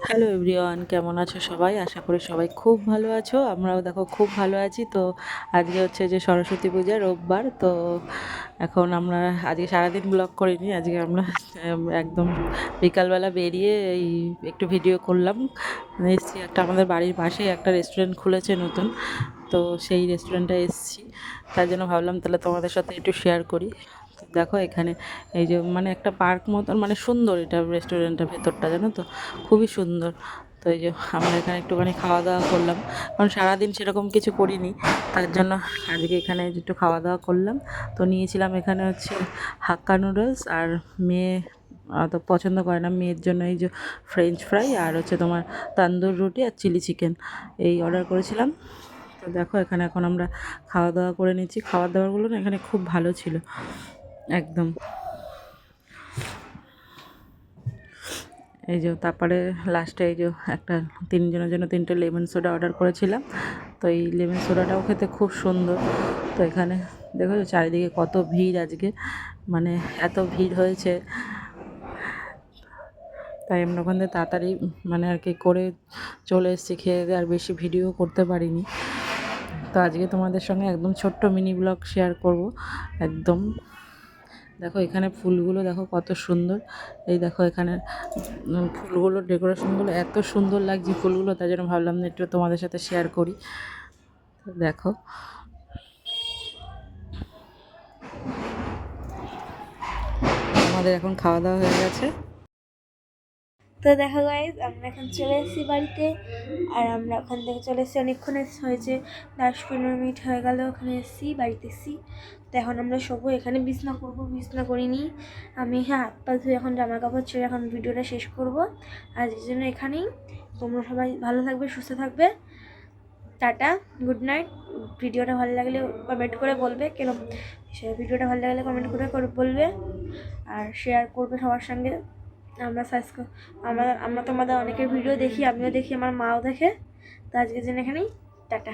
Hello everyone, কেমন আছো সবাই? আশা করি সবাই খুব ভালো আছো। আমরাও দেখো খুব ভালো আছি। তো আজকে হচ্ছে যে সরস্বতী পূজা, রোববার। তো এখন আমরা আজকে সারাদিন ব্লগ করিনি। আজকে আমরা একদম বিকালবেলা বেরিয়ে এই একটু ভিডিও করলাম। এসছি একটা, আমাদের বাড়ির পাশেই একটা রেস্টুরেন্ট খুলেছে নতুন। তো সেই রেস্টুরেন্টে এসছি, তার জন্য ভাবলাম তাহলে তোমাদের সাথে একটু শেয়ার করি। তো দেখো এখানে এই যে মানে একটা পার্ক মতন, মানে সুন্দর এটা রেস্টুরেন্টের ভেতরটা, জানো তো, খুবই সুন্দর। তো এই যে আমরা এখানে একটুখানি খাওয়া দাওয়া করলাম, কারণ সারাদিন সেরকম কিছু করিনি, তার জন্য আজকে এখানে একটু খাওয়া দাওয়া করলাম। তো নিয়েছিলাম এখানে হচ্ছে হাক্কা নুডলস, আর মেয়ে অত পছন্দ করে না, মেয়ের জন্য এই যে ফ্রেঞ্চ ফ্রাই, আর হচ্ছে তোমার তান্দুর রুটি আর চিলি চিকেন এই অর্ডার করেছিলাম। তো দেখো এখানে এখন আমরা খাওয়া দাওয়া করে নিচ্ছি। খাবার দাবারগুলো না এখানে খুব ভালো ছিল একদম। এই যে তারপরে লাস্টে এই যে একটা তিনজনের জন্য তিনটে লেমন সোডা অর্ডার করেছিলাম। তো এই লেমন সোডাটাও খেতে খুব সুন্দর। তো এখানে দেখো চারিদিকে কত ভিড় আজকে, মানে এত ভিড় হয়েছে, তাই আমরা ওখান থেকে তাড়াতাড়ি মানে আর কি করে চলে এসেছি খেয়ে দিয়ে, আর বেশি ভিডিও করতে পারিনি। তো আজকে তোমাদের সঙ্গে একদম ছোট্ট মিনি ব্লগ শেয়ার করব একদম। দেখো এখানে ফুলগুলো দেখো কত সুন্দর। এই দেখো এখানে ফুলগুলোর ডেকোরেশনগুলো এত সুন্দর লাগছে ফুলগুলো, তাই জন্য ভাবলাম না একটু তোমাদের সাথে শেয়ার করি। তো দেখো আমাদের এখন খাওয়া দাওয়া হয়ে গেছে। তো দেখো গাইজ, আমরা এখন চলে এসেছি বাড়িতে। আর আমরা ওখান থেকে চলে এসেছি অনেকক্ষণ হয়েছে, 10-15 মিনিট হয়ে গেল ওখানে এসেছি, বাড়িতে এসেছি। তো এখন আমরা শোবো, এখানে বিছনা করবো, বিছনা করিনি আমি। হাত পা ধুয়ে এখন জামা কাপড় ছেড়ে এখন ভিডিওটা শেষ করবো। আজকের জন্য এখানেই। তোমরা সবাই ভালো থাকবে, সুস্থ থাকবে। Tata, good night. ভিডিওটা ভালো লাগলে কমেন্ট করে বলবে কেরম, ভিডিওটা ভালো লাগলে কমেন্ট করে বলবে, আর শেয়ার করবে সবার সঙ্গে। আমরা আমরা তোমাদের অনেকের ভিডিও দেখি, আমিও দেখি, আমার মাও দেখে। তো আজকের জন্য এখানেই। টাটা।